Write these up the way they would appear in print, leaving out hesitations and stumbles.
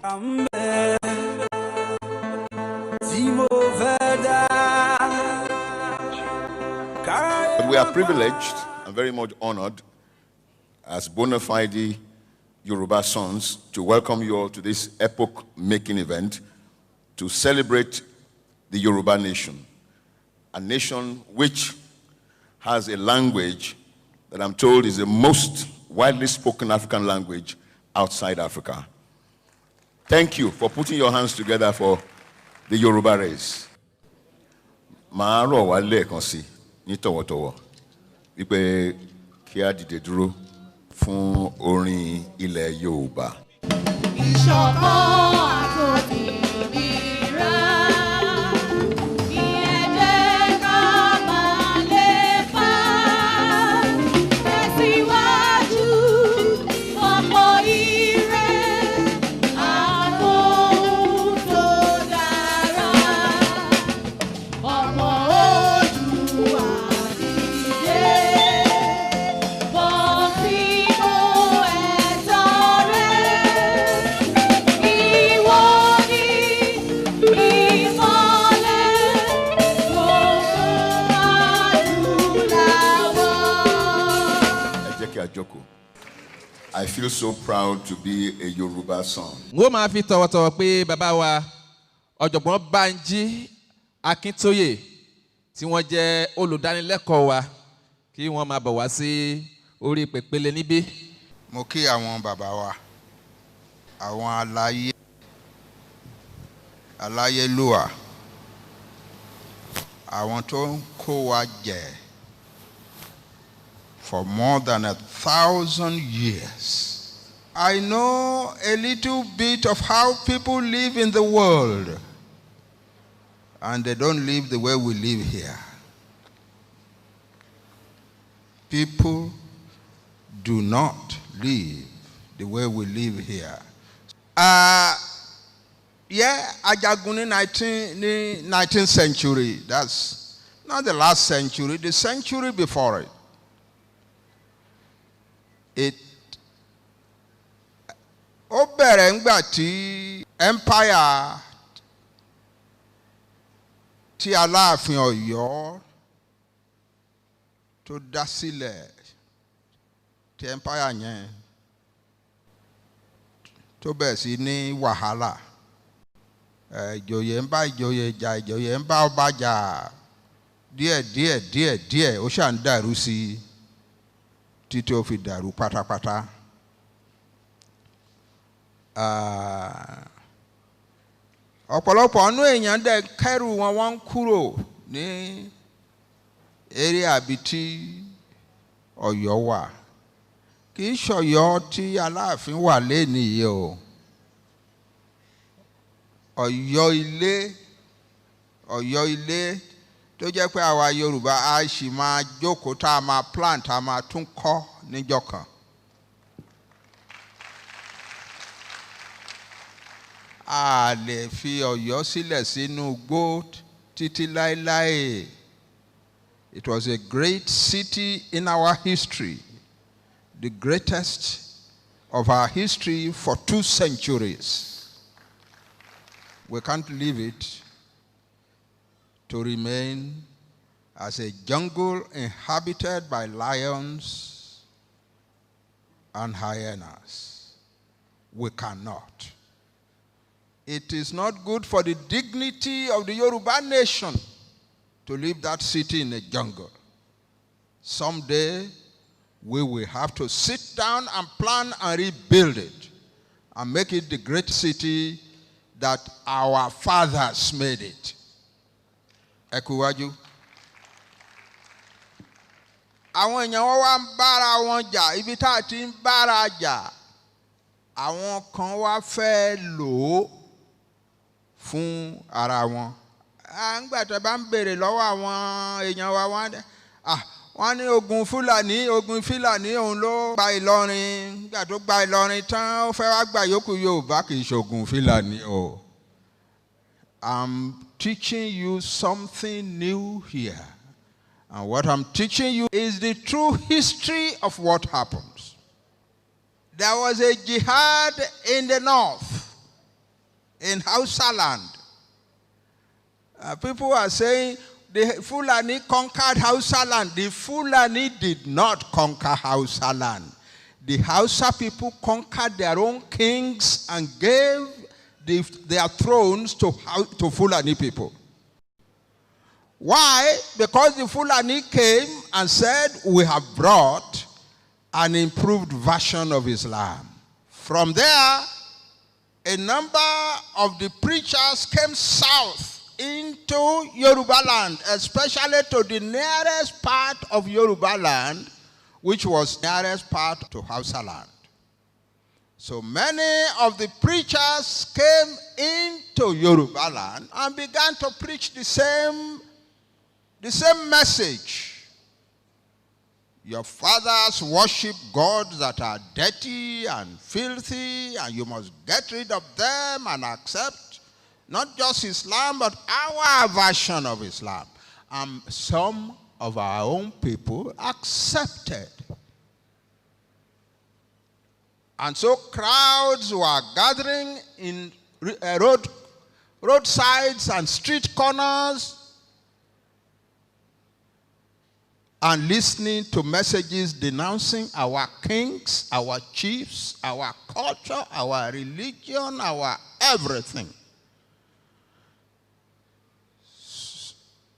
But we are privileged and very much honored as bona fide Yoruba sons to welcome you all to this epoch-making event to celebrate the Yoruba nation, a nation which has a language that I'm told is the most widely spoken African language outside Africa. Thank you for putting your hands together for the Yoruba race. Màá rọ̀ wá lẹ́ẹ̀kan sí ní tọ̀wọ̀tọ̀wọ̀ wípé kí á dìde dúró fún orin ilẹ̀ Yorùbá. Ìṣọ̀kan àtòmìnira, ìyẹ̀jẹ̀ ká máa lépa, tẹ̀síwájú ọ̀pọ̀ ire, àwọn tó dára, ọmọ Oòduà dìde, bọ́ sínú ẹ̀tọ́ rẹ̀. Ìwọ ni ìmọ́lẹ̀ gbogbo adúláwọ̀. Ẹ jẹ́ kí a jókòó. I feel so proud to be a Yoruba son. Wọ́n máa fi tọ̀wọ̀tọ̀wọ̀ pé bàbá wa ọ̀jọ̀gbọ́n Banji Akintoye tí wọ́n jẹ́ olùdánilẹ́kọ̀ọ́ wa kí wọ́n máa bọ̀ wá sí orí pèpele níbí. Mo kí àwọn bàbá wa, àwọn aláyélúwà, àwọn tó ń kó wa jẹ for more than 1,000 years. I know a little bit of how people live in the world, and they don't live the way we live here. People do not live the way we live here. Ajagun in 19th century, that's not the last century, the century before it. Ó bẹ̀rẹ̀ ńgbà tí empire tí Aláàfin Ọ̀yọ́ tó dá sílẹ̀, tí empire yẹn tó bẹ̀rẹ̀ sí ní wàhálà. Ìjòyè ń bá ìjòyè jà, ìjòyè ń bá ọba jà, díẹ̀ ó ṣà ń dàrú sí títí ó fi dàrú pátápátá. Ọ̀pọ̀lọpọ̀ ọ̀nú èèyàn dẹ̀ kẹ́rù wọn wọ́n ń kúrò ní area bí tí Ọ̀yọ́ wà. Kì í ṣọ̀yọ́ tí Aláàfin wà lénìí o. Ọ̀yọ́ ilé tó jẹ́ pé àwa Yorùbá a sì máa jókòó tá a máa plant, a máa tún kọ́ níjọ́ kan. A lè fi Ọ̀yọ́ sílẹ̀ sínú igbó títí láéláé. It was a great city in our history, the greatest of our history for 2 centuries. We can't leave it to remain as a jungle inhabited by lions and hyenas. We cannot. It is not good for the dignity of the Yoruba nation to leave that city in a jungle. Someday, we will have to sit down and plan and rebuild it and make it the great city that our fathers made it. Ekuwaju. Àwọn èèyàn wọn wá ń bára wọn jà, ibi tá a ti ń bára jà, àwọn kan wá fẹ́ lò ó fún ara wọn. Ńgbà tó bá ń béèrè lọ́wọ́ àwọn èèyàn wa wọ́n ní ogun Fúlàní òun ló gba Ìlọrin. Nígbà tó gba Ìlọrin tán ó fẹ́ wá gba yòókù Yorùbá, kì í ṣogun Fúlàní o. I'm teaching you something new here. And what I'm teaching you is the true history of what happens. There was a jihad in the north in Hausaland. People are saying the Fulani conquered Hausaland. The Fulani did not conquer Hausaland. The Hausa people conquered their own kings and gave their thrones to Fulani people. Why? Because the Fulani came and said, we have brought an improved version of Islam. From there, a number of the preachers came south into Yorubaland, especially to the nearest part of Yorubaland, which was nearest part to Hausaland. So many of the preachers came into Yorubaland and began to preach the same message. Your fathers worship gods that are dirty and filthy, and you must get rid of them and accept not just Islam, but our version of Islam. And some of our own people accepted. And so crowds were gathering in roadsides and street corners and listening to messages denouncing our kings, our chiefs, our culture, our religion, our everything.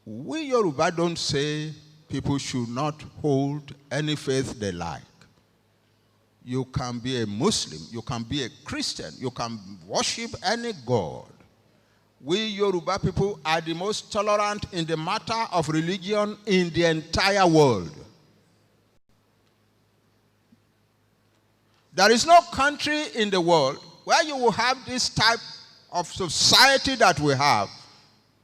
We Yoruba don't say people should not hold any faith they like. You can be a Muslim, you can be a Christian, you can worship any god. We Yoruba people are the most tolerant in the matter of religion in the entire world. There is no country in the world where you will have this type of society that we have,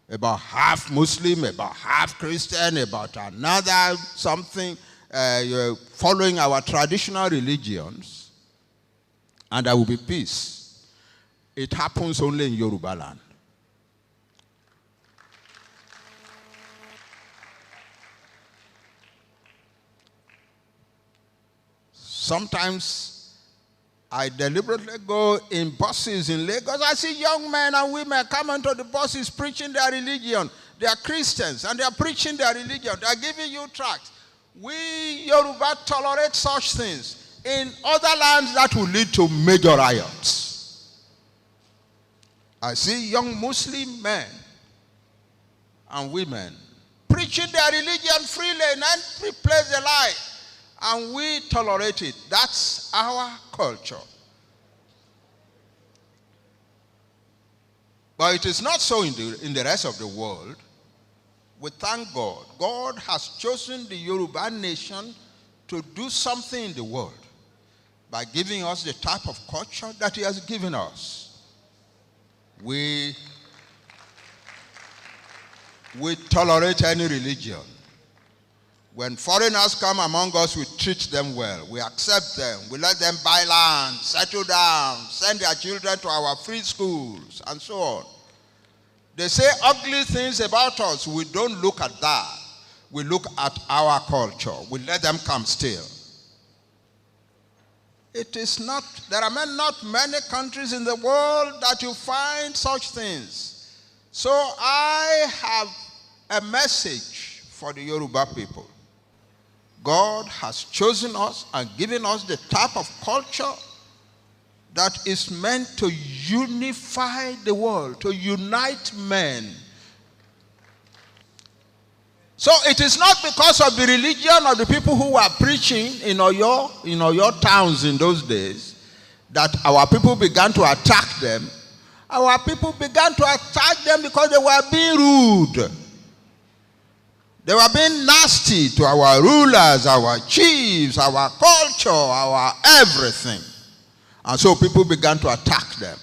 about half Muslim, about half Christian, about another something, following our traditional religions, and there will be peace. It happens only in Yorubaland. Sometimes I deliberately go in buses in Lagos. I see young men and women come onto the buses preaching their religion. They are Christians and they are preaching their religion. They are giving you tracts. We Yoruba tolerate such things. In other lands, that will lead to major riots. I see young Muslim men and women preaching their religion freely in every place they like. And we tolerate it. That's our culture. But it is not so in the rest of the world. We thank God. God has chosen the Yoruba nation to do something in the world by giving us the type of culture that he has given us. We tolerate any religion. When foreigners come among us, we treat them well. We accept them. We let them buy land, settle down, send their children to our free schools, and so on. They say ugly things about us. We don't look at that. We look at our culture. We let them come still. It is not, there are not many countries in the world that you find such things. So I have a message for the Yoruba people. God has chosen us and given us the type of culture that is meant to unify the world, to unite men. So it is not because of the religion of the people who were preaching in Oyo towns in those days that our people began to attack them. Our people began to attack them because they were being rude. They were being nasty to our rulers, our chiefs, our culture, our everything. And so people began to attack them.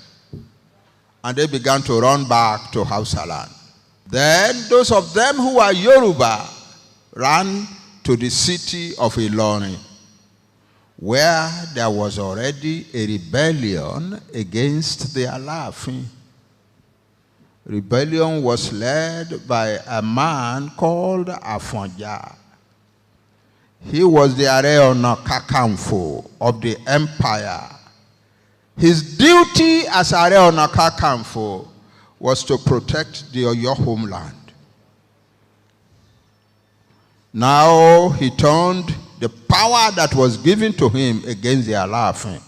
And they began to run back to Hausaland. Then those of them who were Yoruba ran to the city of Ilorin, where there was already a rebellion against the Alaafin. Rebellion was led by a man called Afonja. He was the Ààrẹ Ọ̀nà Kakanfò of the empire. His duty as Ààrẹ Ọ̀nà Kakanfò was to protect the Ọ̀yọ́ homeland. Now he turned the power that was given to him against the Aláàfin.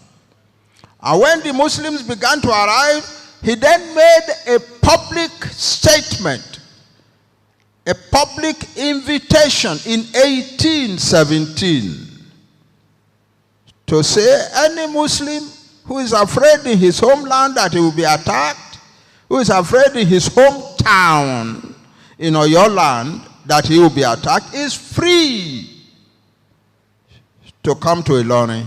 And when the Muslims began to arrive, he then made a public statement, a public invitation in 1817 to say any Muslim who is afraid in his homeland that he will be attacked, who is afraid in his hometown in Ọ̀yọ́ land that he will be attacked, is free to come to Ilorin.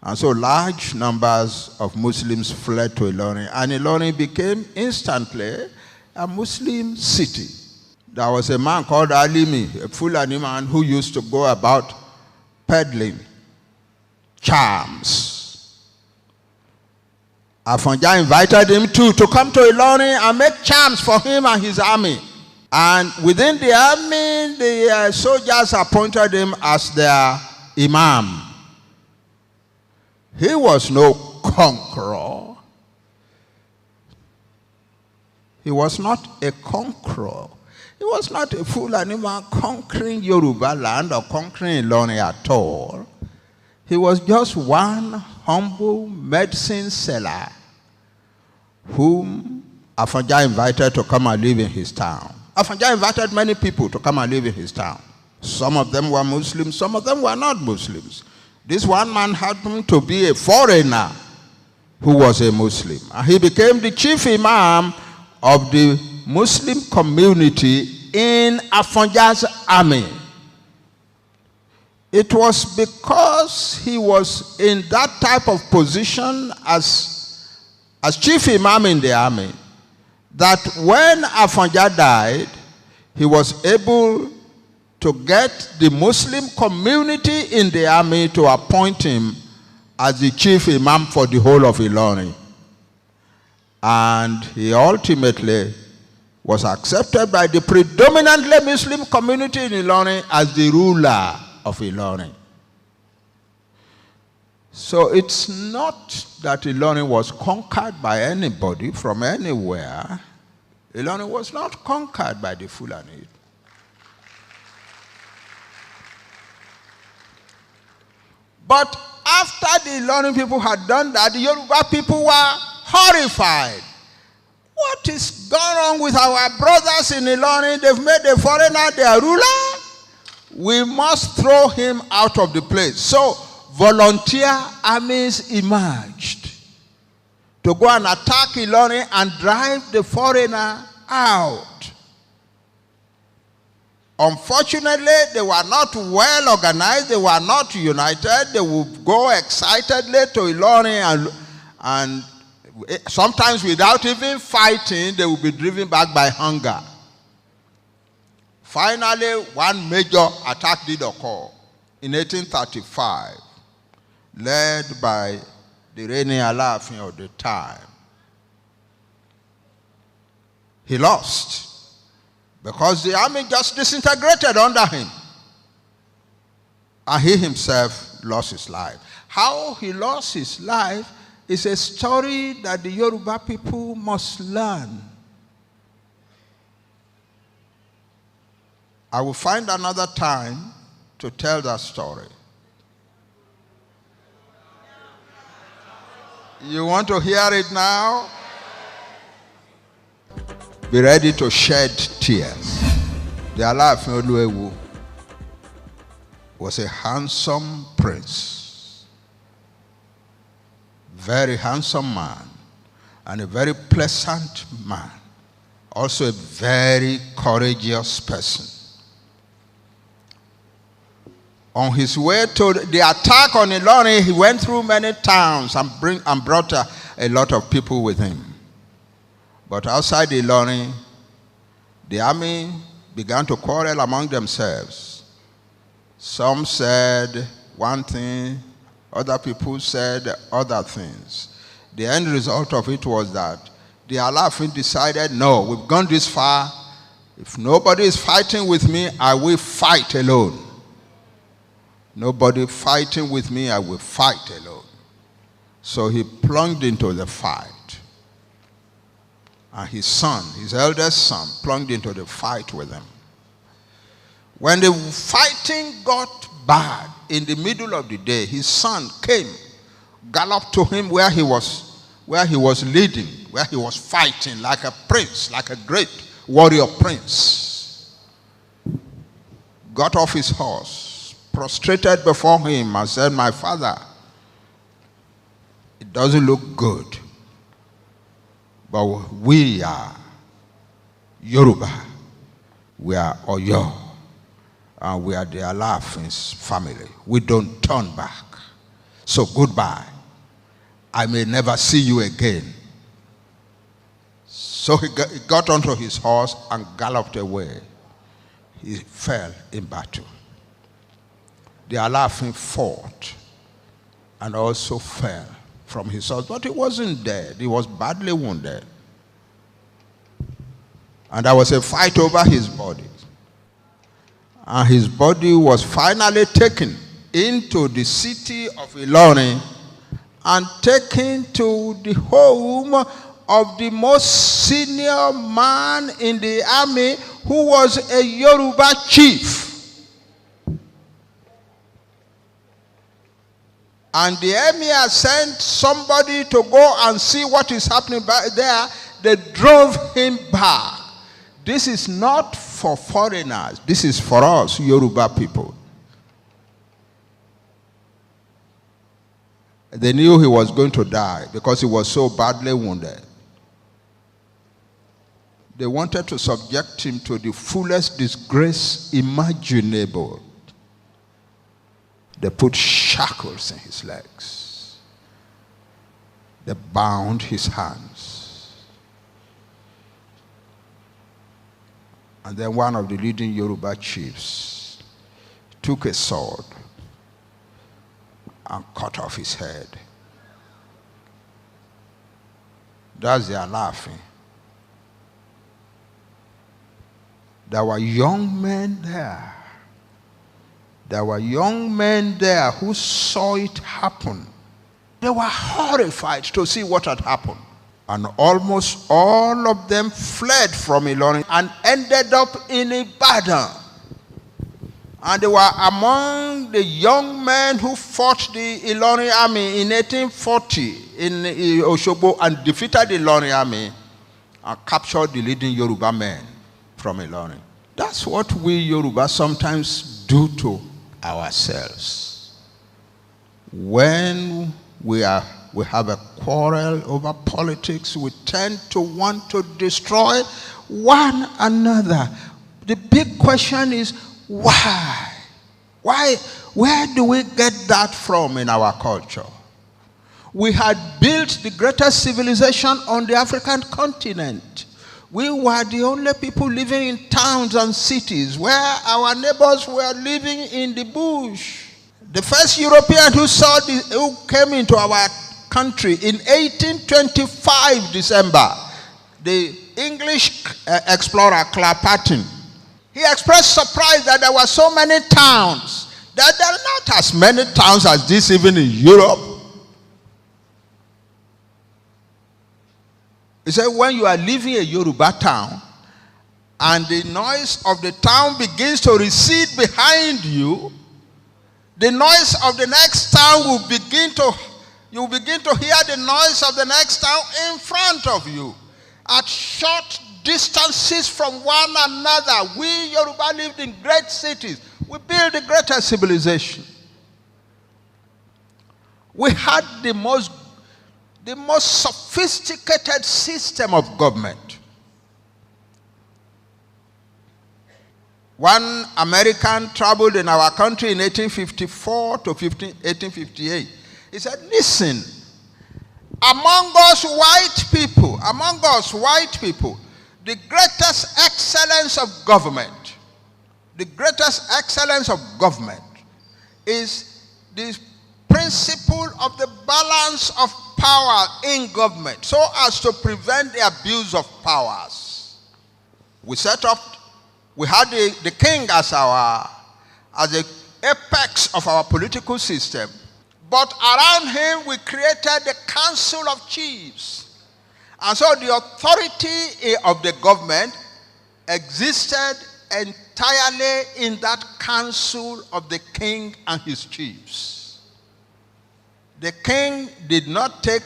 And so large numbers of Muslims fled to Ilorin, and Ilorin became instantly a Muslim city. There was a man called Alimi, a Fulani man who used to go about peddling charms. Afonja invited him to come to Ilorin and make charms for him and his army. And within the army, the soldiers appointed him as their imam. He was no conqueror. He was not a conqueror. He was not a Fulani man conquering Yoruba land or conquering Ilorin at all. He was just one humble medicine seller whom Afonja invited to come and live in his town. Afonja invited many people to come and live in his town. Some of them were Muslims, some of them were not Muslims. This one man happened to be a foreigner who was a Muslim. And he became the chief imam of the Muslim community in Afonja's army. It was because he was in that type of position as chief imam in the army that when Afonja died, he was able to get the Muslim community in the army to appoint him as the chief imam for the whole of Ilorin. And he ultimately was accepted by the predominantly Muslim community in Ilorin as the ruler of Ilorin. So it's not that Ilorin was conquered by anybody from anywhere. Ilorin was not conquered by the Fulani. But after the Ilorin people had done that, the Yoruba people were horrified. What is going on with our brothers in Ilorin? They've made a foreigner their ruler. We must throw him out of the place. So volunteer armies emerged to go and attack Ilorin and drive the foreigner out. Unfortunately, they were not well organized, they were not united. They would go excitedly to Ilorin and sometimes without even fighting, they would be driven back by hunger. Finally, one major attack did occur in 1835, led by the reigning Aláàfin of the time. He lost because the army just disintegrated under him. And he himself lost his life. How he lost his life is a story that the Yoruba people must learn. I will find another time to tell that story. You want to hear it now? Be ready to shed tears. The Aláàfin Olúewu was a handsome prince, very handsome man, and a very pleasant man, also a very courageous person. On his way to the attack on Ilorin, he went through many towns and brought a lot of people with him. But outside Ilorin, the army began to quarrel among themselves. Some said one thing, other people said other things. The end result of it was that the Aláàfin decided, no, we've gone this far. If nobody is fighting with me, I will fight alone. Nobody fighting with me, I will fight alone. So he plunged into the fight. And his son, his eldest son, plunged into the fight with him. When the fighting got bad, in the middle of the day, his son came, galloped to him where he was leading, where he was fighting like a prince, like a great warrior prince. Got off his horse, prostrated before him and said, "My father, it doesn't look good, but we are Yoruba, we are Oyo, and we are the Alaafin's family. We don't turn back. So goodbye. I may never see you again." So he got onto his horse and galloped away. He fell in battle. The Alaafin fought and also fell from his horse, but he wasn't dead. He was badly wounded. And there was a fight over his body. And his body was finally taken into the city of Ilorin and taken to the home of the most senior man in the army, who was a Yoruba chief. And the emir sent somebody to go and see what is happening back there. They drove him back. This is not for foreigners. This is for us, Yoruba people. They knew he was going to die because he was so badly wounded. They wanted to subject him to the fullest disgrace imaginable. They put shackles in his legs. They bound his hands. And then one of the leading Yoruba chiefs took a sword and cut off his head. That's their laughing. There were young men there. There were young men there who saw it happen. They were horrified to see what had happened. And almost all of them fled from Ilorin and ended up in Ibadan. And they were among the young men who fought the Ilorin army in 1840 in Osogbo and defeated the Ilorin army and captured the leading Yoruba men from Ilorin. That's what we Yoruba sometimes do to ourselves. When we have a quarrel over politics, we tend to want to destroy one another. The big question is, why? Why? Where do we get that from in our culture? We had built the greatest civilization on the African continent. We were the only people living in towns and cities where our neighbors were living in the bush. The first European who came into our country in 1825 December, the English explorer Clarifies, he expressed surprise that there were so many towns, that there are not as many towns as this even in Europe. He said, when you are leaving a Yoruba town and the noise of the town begins to recede behind you, the noise of the next town you will begin to hear the noise of the next town in front of you. At short distances from one another, we Yoruba lived in great cities. We built the greatest civilization. We had the most sophisticated system of government. One American traveled in our country in 1854 to 1858. He said, listen, among us white people, the greatest excellence of government, is the principle of the balance of power in government, so as to prevent the abuse of powers. We had the king as the apex of our political system. But around him, we created the Council of Chiefs. And so the authority of the government existed entirely in that council of the king and his chiefs. The king did not take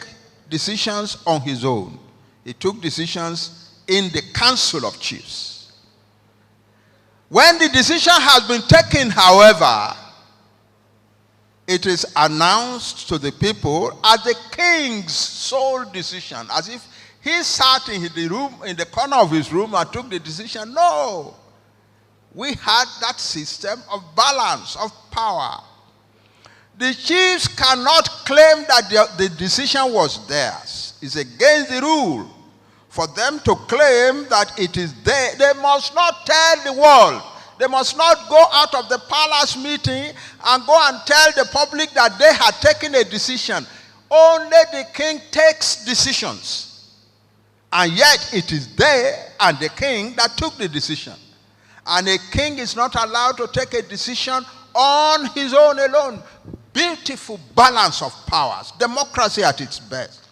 decisions on his own. He took decisions in the council of chiefs. When the decision has been taken, however, it is announced to the people as the king's sole decision, as if he sat in the room, in the corner of his room, and took the decision. No. We had that system of balance, of power. The chiefs cannot claim that the decision was theirs. It's against the rule for them to claim that it is theirs. They must not tell the world. They must not go out of the palace meeting and go and tell the public that they had taken a decision. Only the king takes decisions. And yet it is they and the king that took the decision. And a king is not allowed to take a decision on his own alone. Beautiful balance of powers. Democracy at its best.